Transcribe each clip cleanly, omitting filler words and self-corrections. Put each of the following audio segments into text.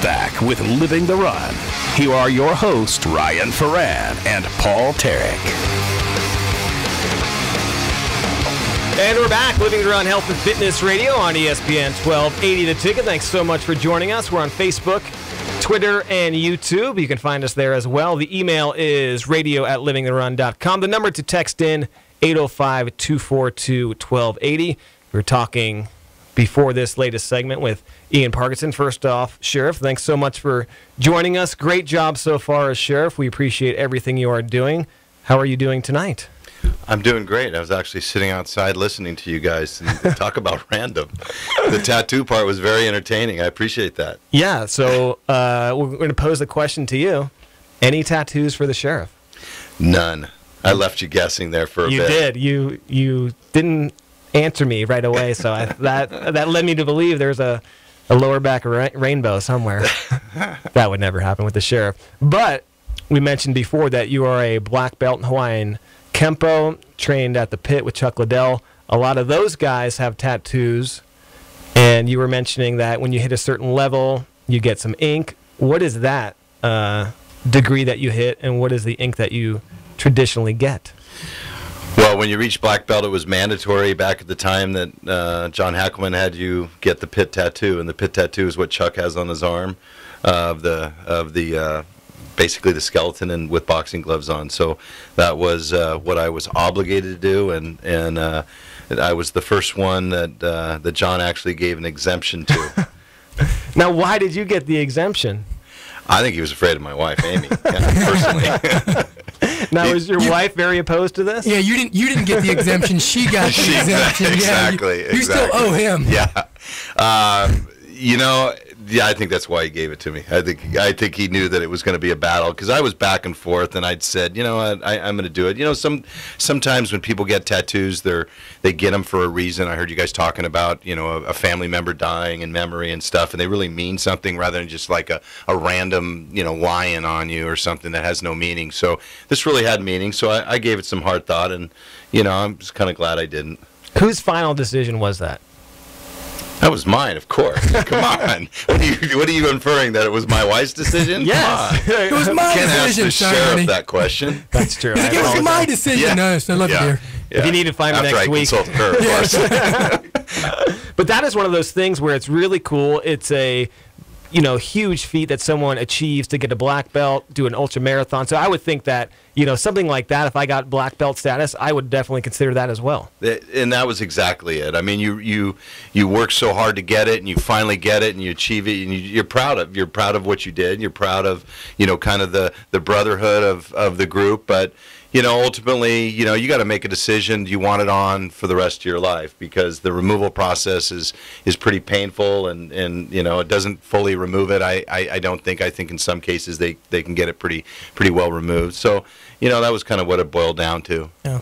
back with Living the Run. Here are your hosts, Ryan Ferran and Paul Tarek. And we're back, Living the Run Health and Fitness Radio on ESPN 1280 The Ticket. Thanks so much for joining us. We're on Facebook, Twitter, and YouTube. You can find us there as well. The email is radio@livingtherun.com. The number to text in, 805-242-1280. We're talking before this latest segment with Ian Parkinson. First off, Sheriff, thanks so much for joining us. Great job so far as Sheriff. We appreciate everything you are doing. How are you doing tonight? I'm doing great. I was actually sitting outside listening to you guys and talk about random. The tattoo part was very entertaining. I appreciate that. Yeah, so we're going to pose the question to you. Any tattoos for the Sheriff? None. I left you guessing there for a bit. You did. You didn't answer me right away, so that led me to believe there's a lower back rainbow somewhere. That would never happen with the Sheriff. But we mentioned before that you are a black belt in Hawaiian Kempo, trained at the Pit with Chuck Liddell. A lot of those guys have tattoos, and you were mentioning that when you hit a certain level, you get some ink. What is that degree that you hit, and what is the ink that you traditionally get? Well, when you reach black belt, it was mandatory back at the time that John Hackleman had you get the Pit tattoo, and the Pit tattoo is what Chuck has on his arm of the basically the skeleton and with boxing gloves on. So that was what I was obligated to do, and I was the first one that John actually gave an exemption to. Now, why did you get the exemption? I think he was afraid of my wife, Amy, personally. Now, is your wife very opposed to this? Yeah, you didn't get the exemption. She got the exemption. Exactly. You still owe him. Yeah. Yeah, I think that's why he gave it to me. I think he knew that it was going to be a battle, because I was back and forth, and I'd said, you know what, I'm going to do it. You know, sometimes when people get tattoos, they get them for a reason. I heard you guys talking about, you know, a family member dying in memory and stuff, and they really mean something rather than just like a random, you know, lion on you or something that has no meaning. So this really had meaning, so I gave it some hard thought, and, you know, I'm just kind of glad I didn't. Whose final decision was that? That was mine, of course. Come on. What are you inferring, that it was my wife's decision? Yes. It was my Can't decision, ask the sheriff that question. That's true. It was my decision. Yeah. No, I love you, dear. Yeah. If you need to find me next week. After I consult her, of course. But that is one of those things where it's really cool. It's a, you know, huge feat that someone achieves to get a black belt, do an ultra marathon. So I would think that, you know, something like that, if I got black belt status, I would definitely consider that as well. And that was exactly it. I mean, you work so hard to get it, and you finally get it, and you achieve it, and you're proud of what you did. You're proud of, you know, kind of the brotherhood of the group. But, you know, ultimately, you know, you got to make a decision. Do you want it on for the rest of your life? Because the removal process is pretty painful, and you know, it doesn't fully remove it. I don't think. I think in some cases they can get it pretty well removed. So, you know, that was kind of what it boiled down to. Yeah.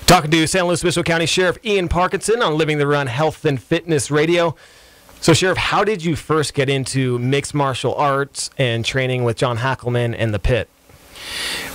Talking to San Luis Obispo County Sheriff Ian Parkinson on Living the Run Health and Fitness Radio. So, Sheriff, how did you first get into mixed martial arts and training with John Hackleman and the Pit?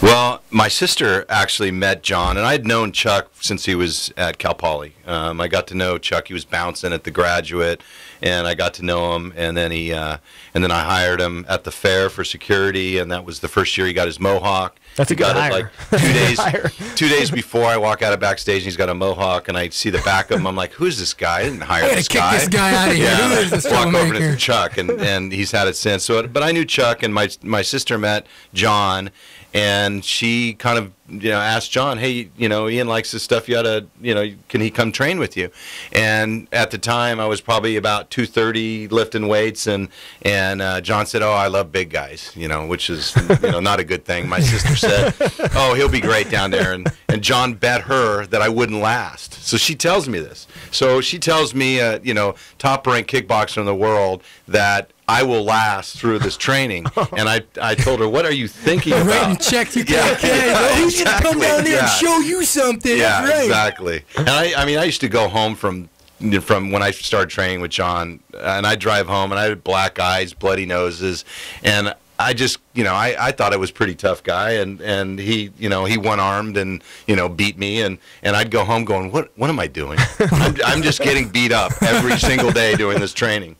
Well, my sister actually met John, and I'd known Chuck since he was at Cal Poly. I got to know Chuck. He was bouncing at the Graduate, and I got to know him. And then I hired him at the fair for security, and that was the first year he got his mohawk. That's a good hire. Like 2 days before I walk out of backstage, and he's got a mohawk, and I see the back of him. I'm like, who's this guy? I didn't hire this guy. Kick this guy out of here. Yeah, Who is this walk over troublemaker? to Chuck, and he's had it since. So, but I knew Chuck, and my sister met John, and she kind of, you know, asked John, hey, you know, Ian likes this stuff. You ought to, you know, can he come train with you? And at the time, I was probably about 230 lifting weights, and John said, oh, I love big guys, you know, which is, you know, not a good thing. My sister said, oh, he'll be great down there, and John bet her that I wouldn't last. So she tells me this. So she tells me, you know, top-ranked kickboxer in the world, that I will last through this training. And I told her, what are you thinking about? Writing checks you Yeah, can't pay. yeah, He's going to come down there yeah. and show you something. Yeah, That's right. exactly. And I mean, I used to go home from when I started training with John, and I'd drive home, and I had black eyes, bloody noses, and I just, you know, I thought I was a pretty tough guy, and he, you know, he one-armed and, you know, beat me, and I'd go home going, what am I doing? I'm just getting beat up every single day doing this training.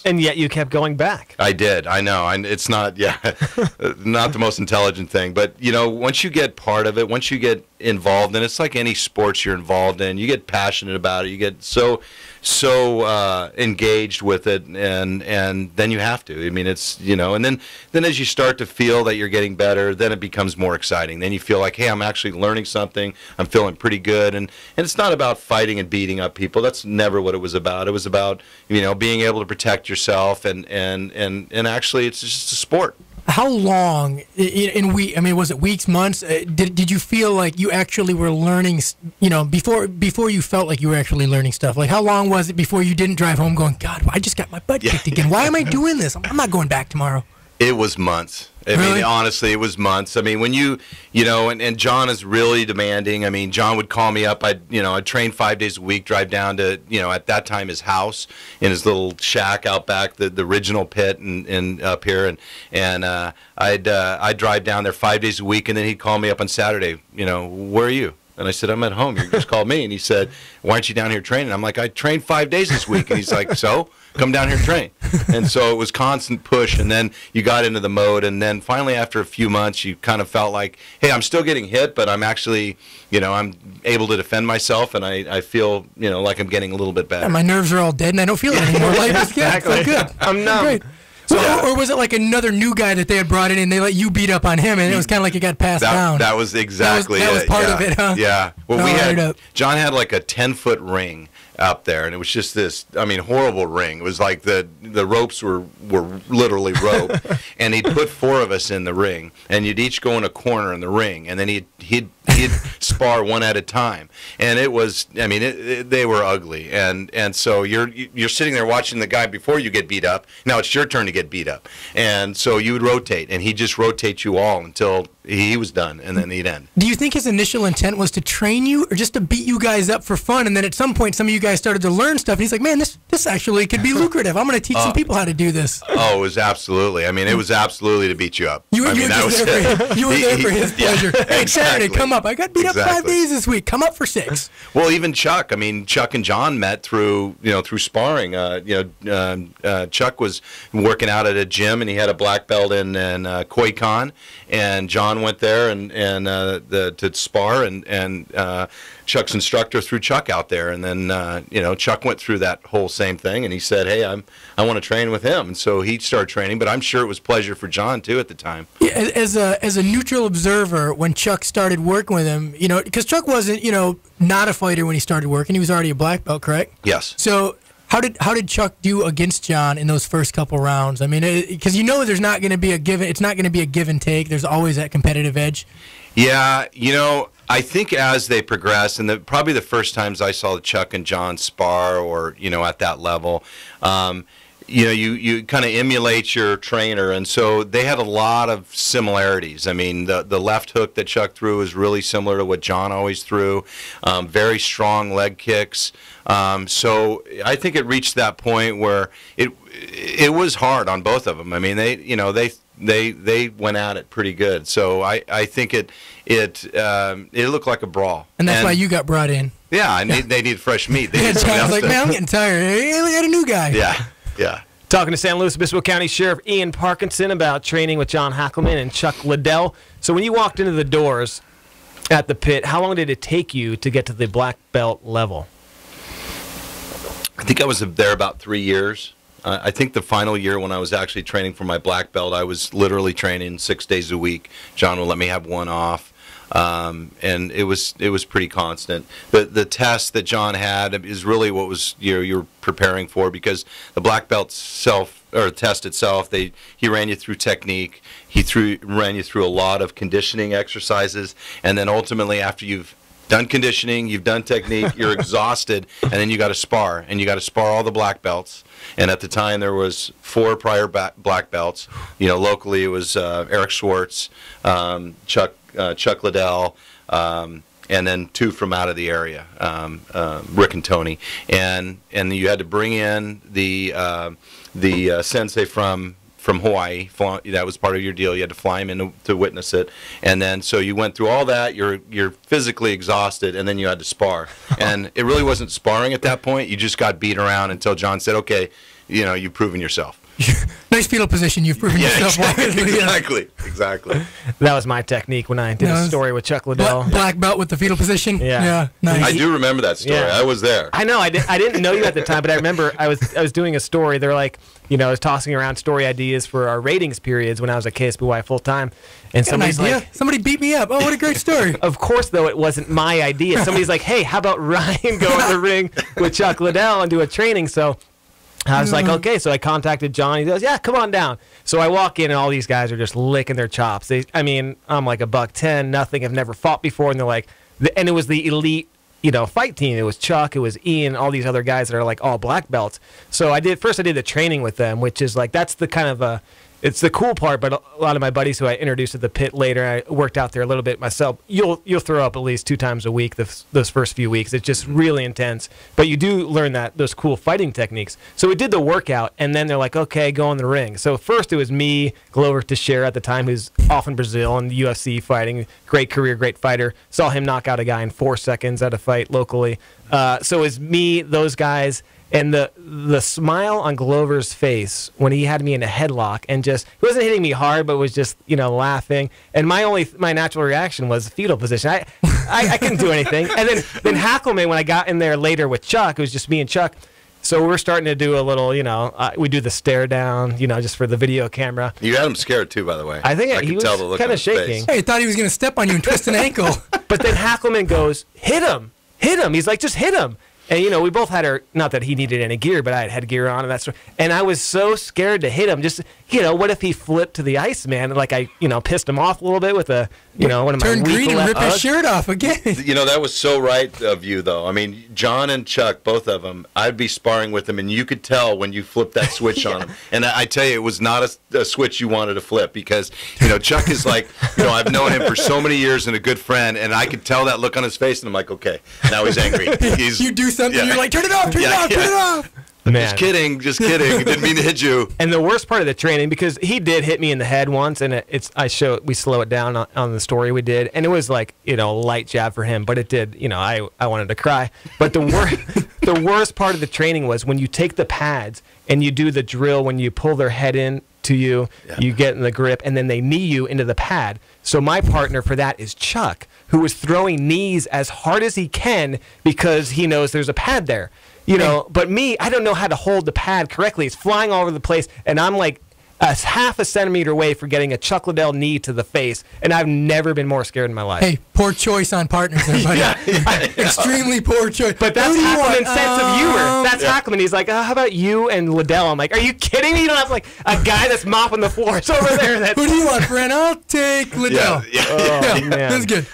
and yet you kept going back. I did. I know. It's not, not the most intelligent thing. But, once you get part of it, once you get involved, and it's like any sports you're involved in, you get passionate about it. You get so engaged with it, and then you have to. I mean, it's, and then as you start to feel that you're getting better, then it becomes more exciting. Then you feel like, hey, I'm actually learning something. I'm feeling pretty good. And it's not about fighting and beating up people. That's never what it was about. It was about, being able to protect yourself, and actually it's just a sport. How long was it weeks, months? Did you feel like you actually were learning, before you felt like you were actually learning stuff? Like, how long was it before you didn't drive home going, God, I just got my butt kicked again. Why am I doing this? I'm not going back tomorrow. It was months. I mean, honestly, it was months. I mean, when and John is really demanding. I mean, John would call me up. I'd train 5 days a week, drive down to, at that time his house in his little shack out back, the original pit and up here. And I'd drive down there 5 days a week, and then he'd call me up on Saturday, where are you? And I said, I'm at home. You just called me. And he said, why aren't you down here training? I'm like, I trained 5 days this week. And he's like, so? Come down here and train. And so it was constant push, and then you got into the mode, and then finally after a few months you kind of felt like, hey, I'm still getting hit, but I'm actually, I'm able to defend myself, and I feel, like I'm getting a little bit better. Yeah, my nerves are all dead, and I don't feel it anymore. Life is good. Exactly. Good. I'm numb. Great. Or was it like another new guy that they had brought in and they let you beat up on him, and it was kind of like it got passed down? That was exactly that was part of it, huh? Yeah. Well, John had like a 10-foot ring out there, and it was just this, horrible ring. It was like the ropes were literally rope, and he'd put 4 of us in the ring, and you'd each go in a corner in the ring, and then he'd spar one at a time, and it was, they were ugly, and so you're sitting there watching the guy before you get beat up. Now it's your turn to get beat up, and so you would rotate, and he'd just rotate you all until he was done, and then he'd end. Do you think his initial intent was to train you, or just to beat you guys up for fun, and then at some point some of you guys started to learn stuff, and he's like, man, this actually could be lucrative. I'm going to teach some people how to do this. Oh, it was absolutely. It was absolutely to beat you up. You were there for his pleasure. Hey, exactly. Saturday, come up. I got beat up 5 days this week. Come up for 6. Well, even Chuck. Chuck and John met through sparring. Chuck was working out at a gym, and he had a black belt in Koi Kon, and John went there to spar, and Chuck's instructor threw Chuck out there, and then Chuck went through that whole same thing, and he said, hey, I want to train with him, and so he started training. But I'm sure it was pleasure for John too at the time. Yeah, as a neutral observer, when Chuck started working with him, because Chuck wasn't not a fighter when he started working. He was already a black belt, correct? Yes. So how did Chuck do against John in those first couple rounds? Because there's not going to be a give. It's not going to be a give and take. There's always that competitive edge. Yeah, I think as they progress, and probably the first times I saw Chuck and John spar, or at that level, you kind of emulate your trainer, and so they had a lot of similarities. The left hook that Chuck threw is really similar to what John always threw. Very strong leg kicks. So I think it reached that point where it was hard on both of them. They went at it pretty good. So I think it looked like a brawl. And that's why you got brought in. Yeah, they need fresh meat. They need John's like, man, I'm getting tired. Hey, we got a new guy. Yeah. Talking to San Luis Obispo County Sheriff Ian Parkinson about training with John Hackelman and Chuck Liddell. So when you walked into the doors at the pit, how long did it take you to get to the black belt level? I think I was there about 3 years. I think the final year when I was actually training for my black belt, I was literally training 6 days a week. John would let me have one off. And it was pretty constant. The test that John had is really what was you're preparing for, because the black belt test itself, he ran you through technique, ran you through a lot of conditioning exercises, and then ultimately after you've done conditioning, you've done technique, you're exhausted, and then you got to spar, and you got to spar all the black belts. And at the time there was 4 prior black belts. Locally it was Eric Schwartz, Chuck Liddell, and then 2 from out of the area, Rick and Tony, and you had to bring in the sensei from from Hawaii. That was part of your deal. You had to fly him in to witness it. And then so you went through all that. You're physically exhausted, and then you had to spar. And it really wasn't sparring at that point. You just got beat around until John said, okay, you've proven yourself. Nice fetal position. You've proven yourself. Exactly. That was my technique when I did a story with Chuck Liddell. Black belt with the fetal position. Yeah. Nice. I do remember that story. Yeah. I was there. I know. I didn't know you at the time, but I remember I was doing a story. They're like, I was tossing around story ideas for our ratings periods when I was at KSBY full time, and somebody's like, somebody beat me up. Oh, what a great story. Of course, though, it wasn't my idea. Somebody's like, hey, how about Ryan go in the ring with Chuck Liddell and do a training? So I was like, okay. So I contacted John. He goes, yeah, come on down. So I walk in, and all these guys are just licking their chops. I'm like $110, nothing. I've never fought before, and they're like, and it was the elite, fight team. It was Chuck, it was Ian, all these other guys that are like all black belts. So I did the training with them, which is like, that's the kind of it's the cool part. But a lot of my buddies who I introduced at the pit later, I worked out there a little bit myself. You'll throw up at least 2 times a week those first few weeks. It's just really intense. But you do learn those cool fighting techniques. So we did the workout, and then they're like, okay, go in the ring. So first it was me, Glover Teixeira at the time, who's off in Brazil in the UFC fighting. Great career, great fighter. Saw him knock out a guy in 4 seconds at a fight locally. So it was me, those guys. And the smile on Glover's face when he had me in a headlock and he wasn't hitting me hard, but was just, laughing. And my natural reaction was fetal position. I couldn't do anything. And then Hackelman, when I got in there later with Chuck, it was just me and Chuck. So we're starting to do a little, we do the stare down, just for the video camera. You had him scared too, by the way. I think he was kind of shaking. Hey, he thought he was going to step on you and twist an ankle. But then Hackelman goes, hit him. He's like, just hit him. And, we both had not that he needed any gear, but I had headgear on and that sort. And I was so scared to hit him. Just, what if he flipped to the Iceman? Like I, pissed him off a little bit with one of my turned green and rip his shirt off again. That was so right of you, though. I mean, John and Chuck, both of them, I'd be sparring with them, and you could tell when you flipped that switch on them. And I tell you, it was not a switch you wanted to flip because, Chuck is like, I've known him for so many years and a good friend, and I could tell that look on his face, and I'm like, okay, now he's angry. You do something, you're like, turn it off, turn it off. Man. Just kidding. Didn't mean to hit you. And the worst part of the training, because he did hit me in the head once, and we slow it down on the story we did, and it was like, a light jab for him, but it did, I wanted to cry. But the worst part of the training was when you take the pads and you do the drill when you pull their head in to you, you get in the grip, and then they knee you into the pad. So my partner for that is Chuck, who is throwing knees as hard as he can because he knows there's a pad there. But me, I don't know how to hold the pad correctly. It's flying all over the place, and I'm like half a centimeter away from getting a Chuck Liddell knee to the face, and I've never been more scared in my life. Hey, poor choice on partners, everybody. Extremely poor choice. But that's Hackelman's sense of humor. That's Hackelman. He's like, how about you and Liddell? I'm like, are you kidding me? You don't have like a guy that's mopping the floors over there. Who do you want, friend? I'll take Liddell. Oh, man. That's good.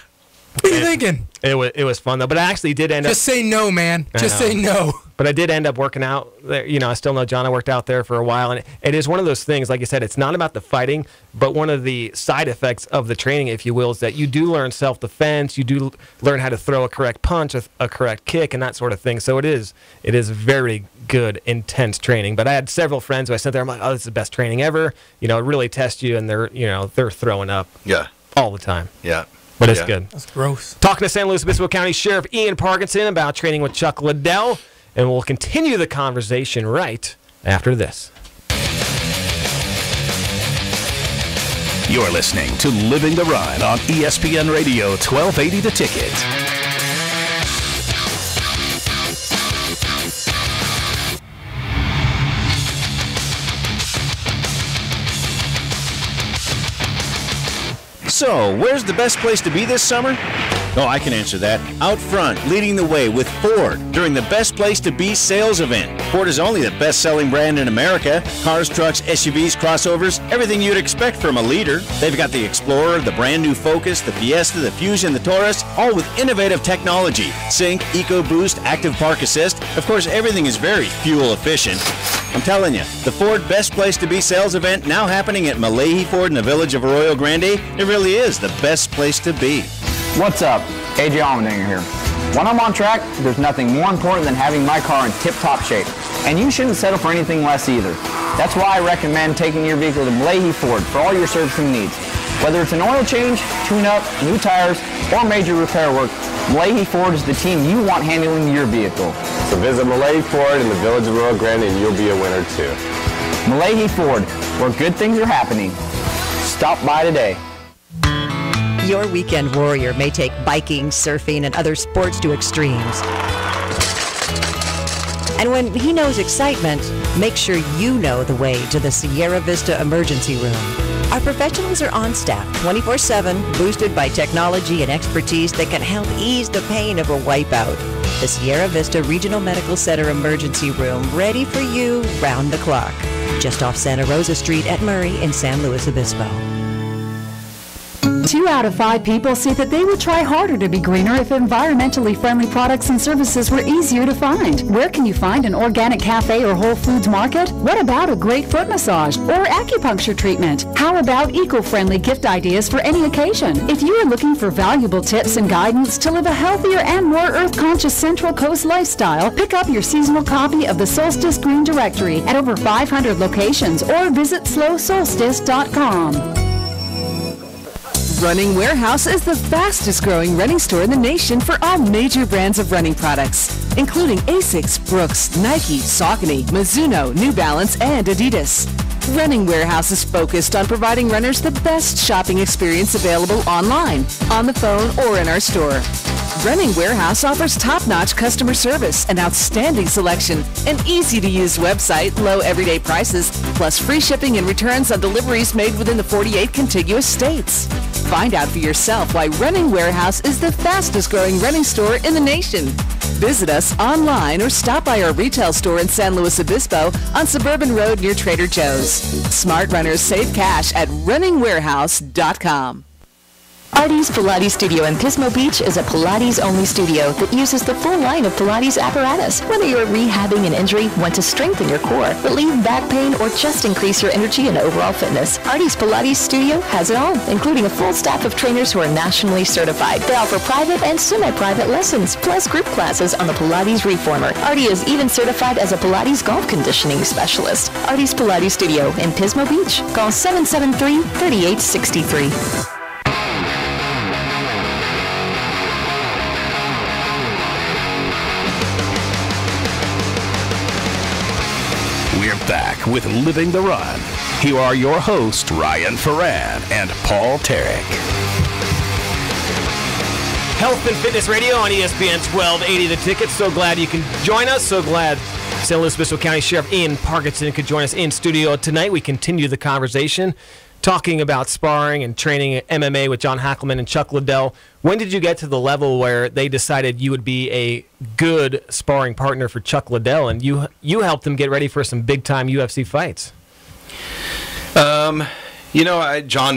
What are you thinking? It was fun, though. But I actually did end up... Just say no, man. Just say no. But I did end up working out there. I still know John. I worked out there for a while. And it is one of those things, like you said, it's not about the fighting, but one of the side effects of the training, if you will, is that you do learn self-defense. You do learn how to throw a correct punch, a correct kick, and that sort of thing. So it is very good, intense training. But I had several friends who I sent there. I'm like, oh, this is the best training ever. It really tests you, and they're throwing up all the time. Yeah. But it's good. That's gross. Talking to San Luis Obispo County Sheriff Ian Parkinson about training with Chuck Liddell, and we'll continue the conversation right after this. You're listening to Living the Run on ESPN Radio 1280 The Ticket. So, where's the best place to be this summer? Oh, I can answer that. Out front, leading the way with Ford during the Best Place to Be sales event. Ford is only the best-selling brand in America. Cars, trucks, SUVs, crossovers, everything you'd expect from a leader. They've got the Explorer, the brand new Focus, the Fiesta, the Fusion, the Taurus, all with innovative technology. Sync, EcoBoost, Active Park Assist. Of course, everything is very fuel efficient. I'm telling you, the Ford Best Place to Be sales event now happening at Malahi Ford in the village of Arroyo Grande. It really is the best place to be. What's up? AJ Allmendinger here. When I'm on track, there's nothing more important than having my car in tip-top shape. And you shouldn't settle for anything less either. That's why I recommend taking your vehicle to Malahi Ford for all your servicing needs. Whether it's an oil change, tune-up, new tires, or major repair work, Malahi Ford is the team you want handling your vehicle. So visit Malahi Ford in the village of Rio Grande and you'll be a winner too. Malahi Ford, where good things are happening. Stop by today. Your weekend warrior may take biking, surfing, and other sports to extremes. And when he knows excitement, make sure you know the way to the Sierra Vista Emergency Room. Our professionals are on staff 24/7, boosted by technology and expertise that can help ease the pain of a wipeout. The Sierra Vista Regional Medical Center Emergency Room, ready for you round the clock. Just off Santa Rosa Street at Murray in San Luis Obispo. 2 out of 5 people say that they would try harder to be greener if environmentally friendly products and services were easier to find. Where can you find an organic cafe or Whole Foods market? What about a great foot massage or acupuncture treatment? How about eco-friendly gift ideas for any occasion? If you are looking for valuable tips and guidance to live a healthier and more earth-conscious Central Coast lifestyle, pick up your seasonal copy of the Solstice Green Directory at over 500 locations or visit slowsolstice.com. Running Warehouse is the fastest growing running store in the nation for all major brands of running products, including Asics, Brooks, Nike, Saucony, Mizuno, New Balance, and Adidas. Running Warehouse is focused on providing runners the best shopping experience available online, on the phone, or in our store. Running Warehouse offers top-notch customer service, an outstanding selection, an easy-to-use website, low everyday prices, plus free shipping and returns on deliveries made within the 48 contiguous states. Find out for yourself why Running Warehouse is the fastest-growing running store in the nation. Visit us online or stop by our retail store in San Luis Obispo on Suburban Road near Trader Joe's. Smart runners save cash at runningwarehouse.com. Artie's Pilates Studio in Pismo Beach is a Pilates-only studio that uses the full line of Pilates apparatus. Whether you're rehabbing an injury, want to strengthen your core, relieve back pain, or just increase your energy and overall fitness, Artie's Pilates Studio has it all, including a full staff of trainers who are nationally certified. They offer private and semi-private lessons, plus group classes on the Pilates Reformer. Artie is even certified as a Pilates golf conditioning specialist. Artie's Pilates Studio in Pismo Beach. Call 773-3863. We're back with Living the Run. Here are your hosts, Ryan Ferran and Paul Tarek. Health and Fitness Radio on ESPN 1280 The Ticket. So glad you can join us. So glad San Luis Obispo County Sheriff Ian Parkinson could join us in studio tonight. We continue the conversation talking about sparring and training at MMA with John Hackleman and Chuck Liddell. When did you get to the level where they decided you would be a good sparring partner for Chuck Liddell, and you helped him get ready for some big-time UFC fights? John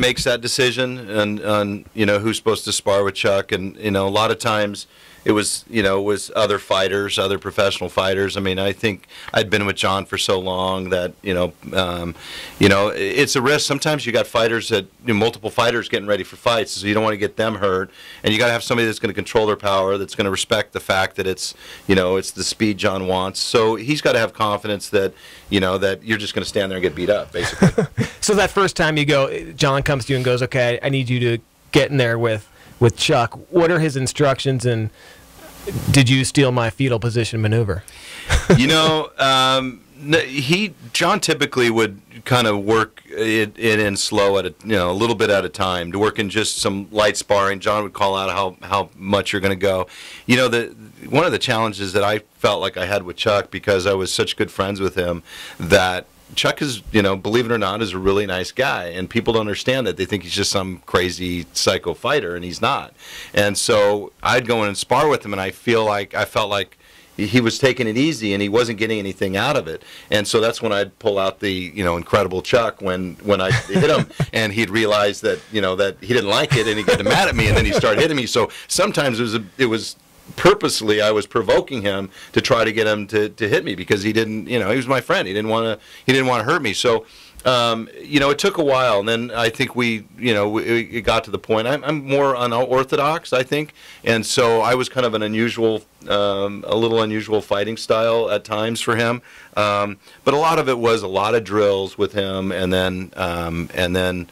makes that decision on who's supposed to spar with Chuck, and a lot of times it was other fighters, other professional fighters. I mean, I think I'd been with John for so long that it's a risk. Sometimes you got fighters that multiple fighters getting ready for fights, so you don't want to get them hurt, and you got to have somebody that's going to control their power, that's going to respect the fact that it's the speed John wants. So he's got to have confidence that that you're just going to stand there and get beat up, basically. So that first time John comes to you and goes, "Okay, I need you to get in there with Chuck." What are his instructions, and did you steal my fetal position maneuver? John typically would kind of work it in slow at a little bit at a time, to work in just some light sparring. John would call out how much you're going to go. One of the challenges that I felt like I had with Chuck, because I was such good friends with him, that Chuck is, believe it or not, is a really nice guy, and people don't understand that. They think he's just some crazy psycho fighter, and he's not. And so I'd go in and spar with him, and I felt like he was taking it easy, and he wasn't getting anything out of it. And so that's when I'd pull out the incredible Chuck when I hit him, and he'd realize that that he didn't like it, and he'd get mad at me, and then he'd start hitting me. So sometimes it was purposely, I was provoking him to try to get him to hit me, because he didn't, he was my friend. He didn't want to hurt me. So It took a while, and then I think it got to the point. I'm more unorthodox, I think, and so I was kind of a little unusual fighting style at times for him. But a lot of it was a lot of drills with him, and then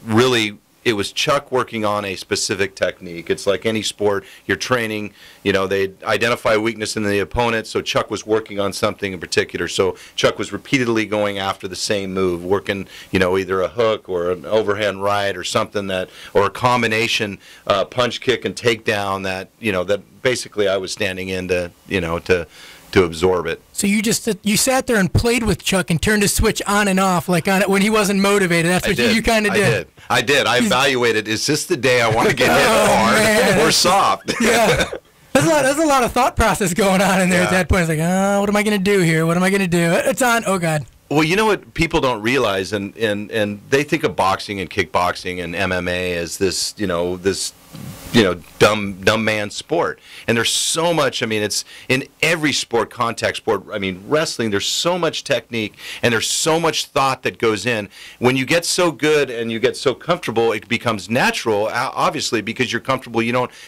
really. It was Chuck working on a specific technique. It's like any sport, you're training, they identify weakness in the opponent, so Chuck was working on something in particular. So Chuck was repeatedly going after the same move, working, either a hook or an overhand right or something or a combination punch, kick, and takedown that basically I was standing in to absorb it. So you sat there and played with Chuck and turned his switch on and off like on it when he wasn't motivated. That's what you kind of did. I did. I evaluated, is this the day I want to get hit hard or soft? Yeah. There's a lot of thought process going on in there at that point. It's like, what am I going to do here? What am I going to do? It's on. Oh, God. Well, you know what people don't realize, and they think of boxing and kickboxing and MMA as this dumb man sport. And there's so much, it's in every sport, contact sport, wrestling, there's so much technique and there's so much thought that goes in. When you get so good and you get so comfortable, it becomes natural, obviously, because you're comfortable.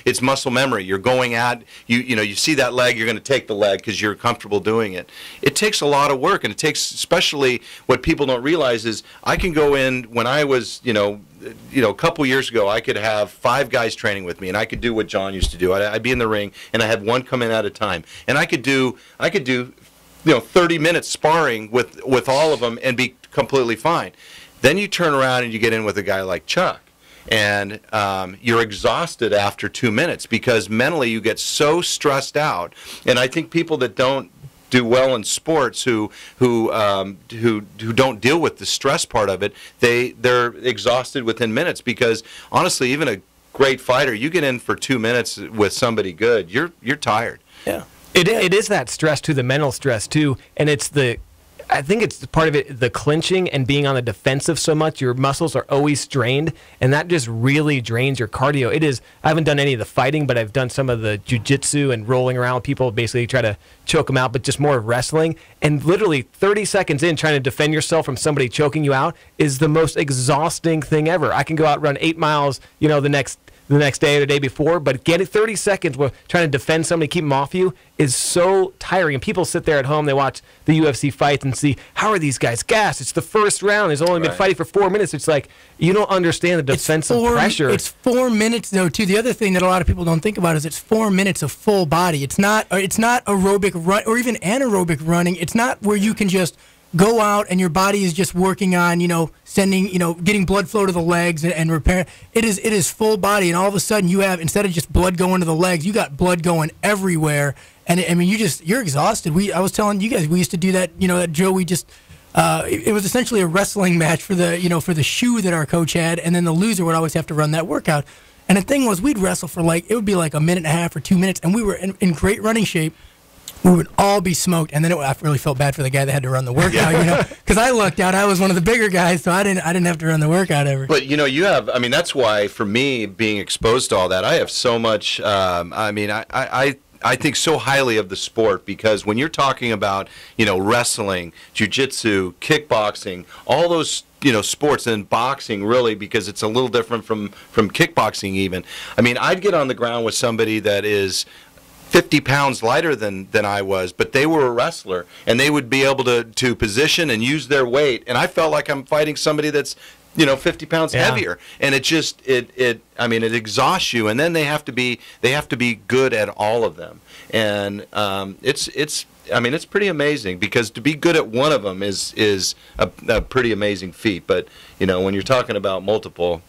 It's muscle memory. You're going at, you see that leg, you're going to take the leg because you're comfortable doing it. It takes a lot of work, and it takes, especially what people don't realize is I can go in, when I was, a couple years ago, I could have 5 guys training with me, and I could do what John used to do. I'd be in the ring, and I had one come in at a time, and I could do 30 minutes sparring with all of them and be completely fine. Then you turn around and you get in with a guy like Chuck, and you're exhausted after 2 minutes because mentally you get so stressed out. And I think people that don't do well in sports who don't deal with the stress part of it, they're exhausted within minutes, because honestly, even a great fighter, you get in for 2 minutes with somebody good, you're tired. Yeah. It is that stress too, the mental stress too, and I think it's part of it, the clinching and being on the defensive so much. Your muscles are always strained, and that just really drains your cardio. I haven't done any of the fighting, but I've done some of the jiu-jitsu and rolling around with people, basically try to choke them out, but just more of wrestling. And literally 30 seconds in, trying to defend yourself from somebody choking you out is the most exhausting thing ever. I can go out and run 8 miles, the next day or the day before, but getting 30 seconds trying to defend somebody, keep them off you, is so tiring. And people sit there at home, they watch the UFC fights and see, how are these guys gassed? It's the first round. There's only been fighting for 4 minutes. It's like, you don't understand the defensive pressure. It's 4 minutes, though, too. The other thing that a lot of people don't think about is it's 4 minutes of full body. It's not aerobic run or even anaerobic running. It's not where you can just go out and your body is just working on, getting blood flow to the legs and repair. It is full body, and all of a sudden you have, instead of just blood going to the legs, you got blood going everywhere. And you're exhausted. I was telling you guys, we used to do that, that drill. We just, it was essentially a wrestling match for the shoe that our coach had, and then the loser would always have to run that workout. And the thing was, we'd wrestle for it would be like a minute and a half or 2 minutes, and we were in great running shape. We would all be smoked, and then I really felt bad for the guy that had to run the workout, because I lucked out. I was one of the bigger guys, so I didn't have to run the workout ever. But you have, that's why for me, being exposed to all that, I have so much. I think so highly of the sport, because when you're talking about wrestling, jiu-jitsu, kickboxing, all those sports, and boxing really, because it's a little different from kickboxing even. I'd get on the ground with somebody that is 50 pounds lighter than I was, but they were a wrestler, and they would be able to position and use their weight, and I felt like I'm fighting somebody that's 50 pounds heavier, and it exhausts you, and then they have to be good at all of them, and it's pretty amazing, because to be good at one of them is a pretty amazing feat, but when you're talking about multiple,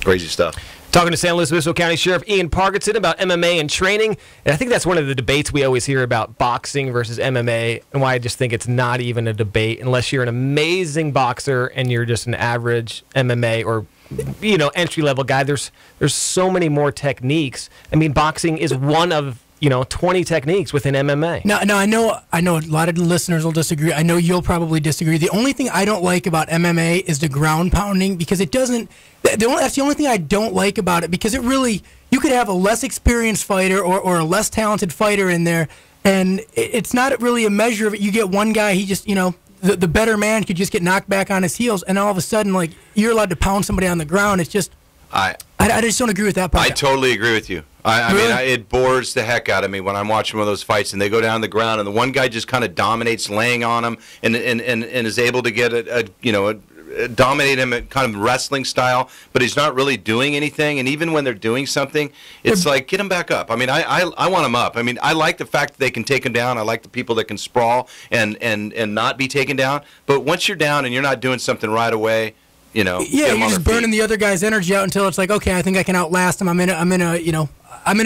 crazy stuff. Talking to San Luis Obispo County Sheriff Ian Parkinson about MMA and training. And I think that's one of the debates we always hear about boxing versus MMA, and why I just think it's not even a debate unless you're an amazing boxer and you're just an average MMA or entry-level guy. There's so many more techniques. Boxing is one of 20 techniques within MMA. No, I know a lot of the listeners will disagree. I know you'll probably disagree. The only thing I don't like about MMA is the ground pounding, because it doesn't. That's the only thing I don't like about it, because it really, you could have a less experienced fighter or a less talented fighter in there, and it's not really a measure of it. You get one guy, he just, the better man could just get knocked back on his heels, and all of a sudden, like, you're allowed to pound somebody on the ground. It's just, I just don't agree with that part. I totally agree with you. I mean, it bores the heck out of me when I'm watching one of those fights and they go down the ground and the one guy just kind of dominates, laying on him, and is able to get dominate him at kind of wrestling style, but he's not really doing anything. And even when they're doing something, it's like, get him back up. I mean, I want him up. I mean, I like the fact that they can take him down. I like the people that can sprawl and not be taken down. But once you're down and you're not doing something right away, you know, yeah, you're just burning the other guy's energy out until it's like, okay, I think I can outlast him. I'm in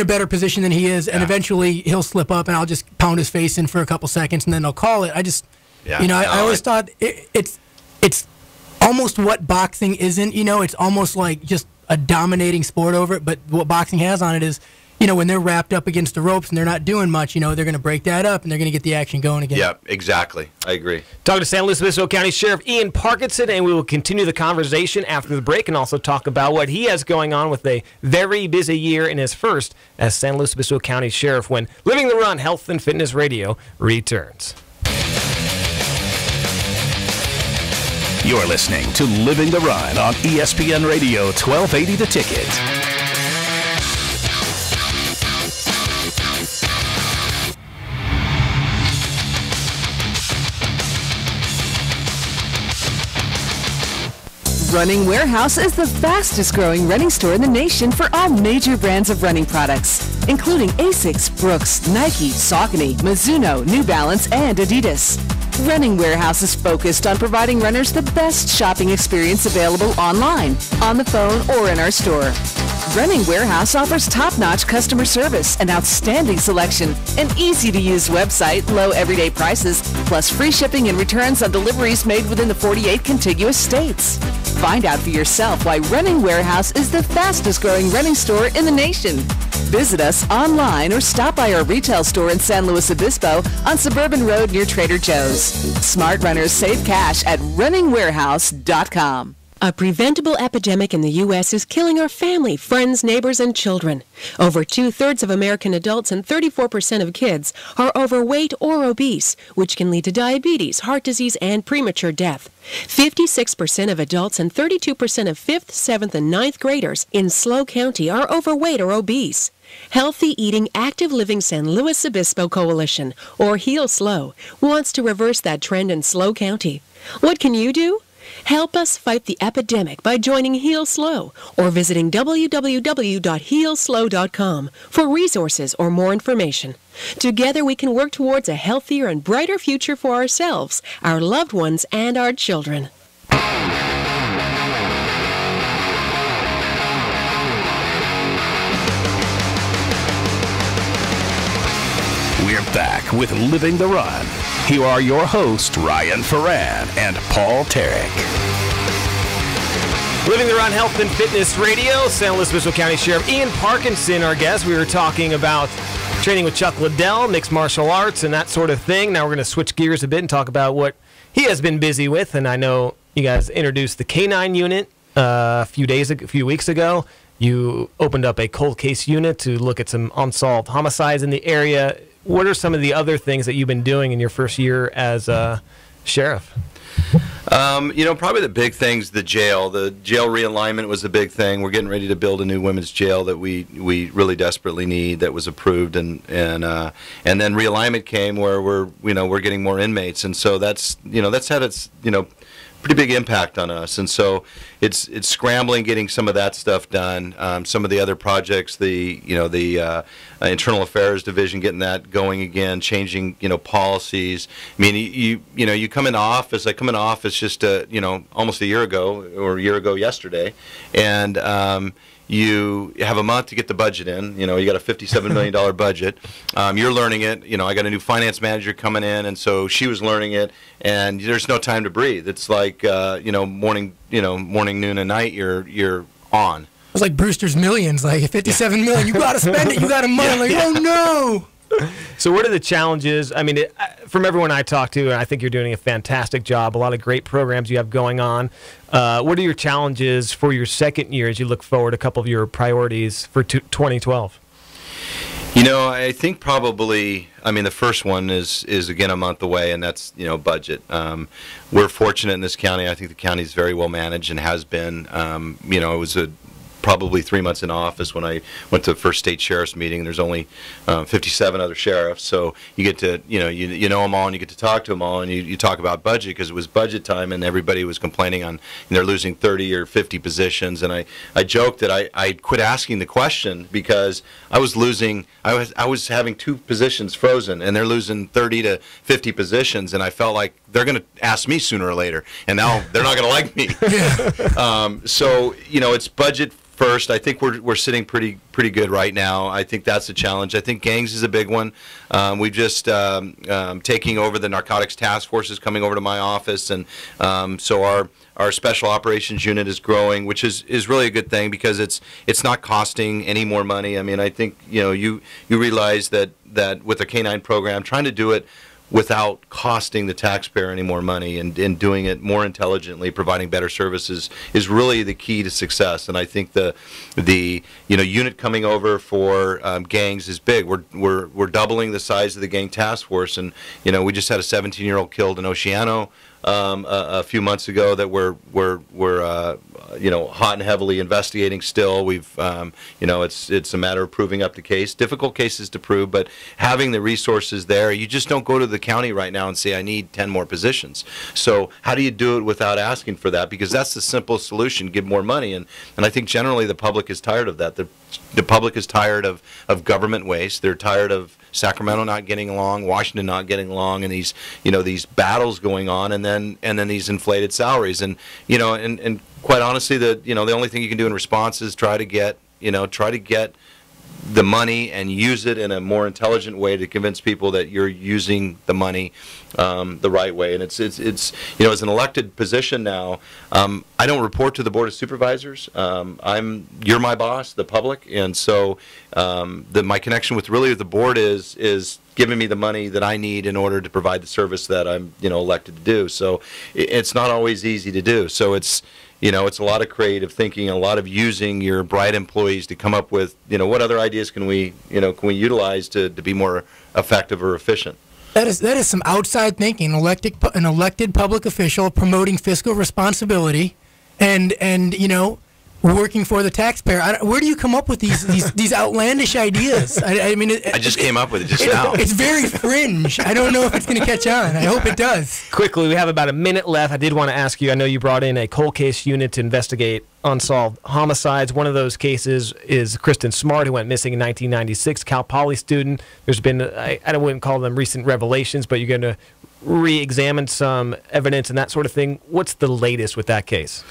a better position than he is, and eventually he'll slip up, and I'll just pound his face in for a couple seconds, and then they'll call it. I always thought it's almost what boxing isn't. You know, it's almost like just a dominating sport over it. But what boxing has on it is, you know, when they're wrapped up against the ropes and they're not doing much, you know, they're going to break that up and they're going to get the action going again. Yeah, exactly. I agree. Talking to San Luis Obispo County Sheriff Ian Parkinson, and we will continue the conversation after the break and also talk about what he has going on with a very busy year in his first as San Luis Obispo County Sheriff when Living the Run Health and Fitness Radio returns. You're listening to Living the Run on ESPN Radio 1280 The Ticket. Running Warehouse is the fastest growing running store in the nation for all major brands of running products, including Asics, Brooks, Nike, Saucony, Mizuno, New Balance, and Adidas. Running Warehouse is focused on providing runners the best shopping experience available online, on the phone, or in our store. Running Warehouse offers top-notch customer service, an outstanding selection, an easy-to-use website, low everyday prices, plus free shipping and returns on deliveries made within the 48 contiguous states. Find out for yourself why Running Warehouse is the fastest-growing running store in the nation. Visit us online or stop by our retail store in San Luis Obispo on Suburban Road near Trader Joe's. Smart runners save cash at runningwarehouse.com. A preventable epidemic in the U.S. is killing our family, friends, neighbors, and children. Over 2/3 of American adults and 34% of kids are overweight or obese, which can lead to diabetes, heart disease, and premature death. 56% of adults and 32% of 5th, 7th, and 9th graders in SLO County are overweight or obese. Healthy Eating Active Living San Luis Obispo Coalition, or Heal SLO, wants to reverse that trend in SLO County. What can you do? Help us fight the epidemic by joining Heal SLO or visiting www.healslo.com for resources or more information. Together we can work towards a healthier and brighter future for ourselves, our loved ones, and our children. We're back with Living the Run. Here are your hosts, Ryan Ferran and Paul Tarek. Living the Run Health and Fitness Radio, San Luis Obispo County Sheriff Ian Parkinson, our guest. We were talking about training with Chuck Liddell, mixed martial arts, and that sort of thing. Now we're going to switch gears a bit and talk about what he has been busy with. And I know you guys introduced the K9 unit a few weeks ago. You opened up a cold case unit to look at some unsolved homicides in the area. What are some of the other things that you've been doing in your first year as sheriff? Probably the big things, the jail realignment was the big thing. We're getting ready to build a new women's jail that we really desperately need, that was approved, and then realignment came where we're getting more inmates, and so that's had its pretty big impact on us, and so it's scrambling getting some of that stuff done. Some of the other projects, the internal affairs division, getting that going again, changing policies. I mean, you come into office. I come into office just almost a year ago yesterday, and you have a month to get the budget in. You got a $57 million budget. You're learning it. I got a new finance manager coming in, and so she was learning it. And there's no time to breathe. It's like morning, noon, and night. You're on. It was like Brewster's Millions, like $57 million. You got to spend it. You got to money. Yeah. Like, oh no. So what are the challenges? I mean, from everyone I talk to, and I think you're doing a fantastic job, a lot of great programs you have going on. What are your challenges for your second year as you look forward, a couple of your priorities for 2012? You know, I think probably, I mean, the first one is again a month away, and that's, you know, budget. We're fortunate in this county. I think the county is very well managed and has been. You know, it was probably 3 months in office when I went to the first state sheriff's meeting. There's only 57 other sheriffs, so you get to, you know them all, and you get to talk to them all, and you talk about budget, because it was budget time, and everybody was complaining on they're losing 30 or 50 positions, and I joked that I quit asking the question because I was having 2 positions frozen, and they're losing 30 to 50 positions, and I felt like they're going to ask me sooner or later, and now they're not going to like me. So, you know, it's budget first. I think we're sitting pretty good right now. I think that's a challenge. I think gangs is a big one. We've just taking over the narcotics task force is coming over to my office, and so our special operations unit is growing, which is really a good thing, because it's not costing any more money. I mean, I think, you know, you realize that with the K-9 program, trying to do it without costing the taxpayer any more money, and doing it more intelligently, providing better services, is really the key to success. And I think the you know, unit coming over for gangs is big. We're doubling the size of the gang task force, and you know, we just had a 17-year-old killed in Oceano a few months ago that we're you know, hot and heavily investigating still. We've you know, it's a matter of proving up the case. Difficult cases to prove, but having the resources there, you just don't go to the county right now and say, I need 10 more positions. So how do you do it without asking for that? Because that's the simple solution: give more money. And I think generally the public is tired of that. The public is tired of government waste. They're tired of Sacramento not getting along, Washington not getting along, and these, you know, these battles going on, and then these inflated salaries. And you know, and quite honestly, the only thing you can do in response is try to get the money and use it in a more intelligent way to convince people that you're using the money the right way. And it's you know, as an elected position now, I don't report to the Board of Supervisors. You're my boss, the public, and so my connection with the board is giving me the money that I need in order to provide the service that I'm, you know, elected to do. So it's not always easy to do. So it's, you know, it's a lot of creative thinking, a lot of using your bright employees to come up with, you know, what other ideas can we utilize to be more effective or efficient. That is some outside thinking. An elected public official promoting fiscal responsibility, and you know, working for the taxpayer. Where do you come up with these outlandish ideas? I mean, I just came up with it just now. It's very fringe. I don't know if it's going to catch on. I hope it does. Quickly, we have about a minute left. I did want to ask you, I know you brought in a cold case unit to investigate unsolved homicides. One of those cases is Kristen Smart, who went missing in 1996, Cal Poly student. There's been, I wouldn't call them recent revelations, but you're going to re-examine some evidence and that sort of thing. What's the latest with that case?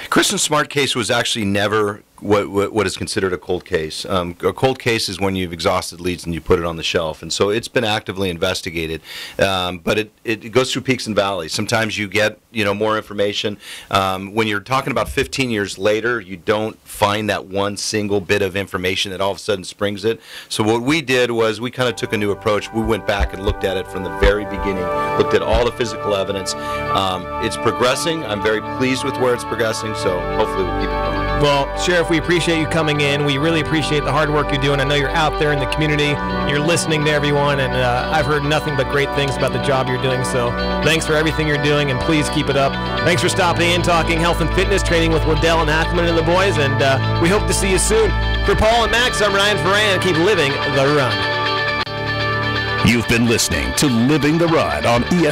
Kristen Smart case was actually never what is considered a cold case. A cold case is when you've exhausted leads and you put it on the shelf, and so it's been actively investigated. But it goes through peaks and valleys. Sometimes you get, you know, more information. When you're talking about 15 years later, you don't find that one single bit of information that all of a sudden springs it. So what we did was we kind of took a new approach. We went back and looked at it from the very beginning, looked at all the physical evidence. It's progressing. I'm very pleased with where it's progressing, so hopefully we'll keep it going. Well, Sheriff, we appreciate you coming in. We really appreciate the hard work you're doing. I know you're out there in the community. You're listening to everyone, and I've heard nothing but great things about the job you're doing. So thanks for everything you're doing, and please keep it up. Thanks for stopping in, talking health and fitness training with Liddell and Iceman and the boys, and we hope to see you soon. For Paul and Max, I'm Ryan Ferran. Keep living the run. You've been listening to Living the Run on ESPN.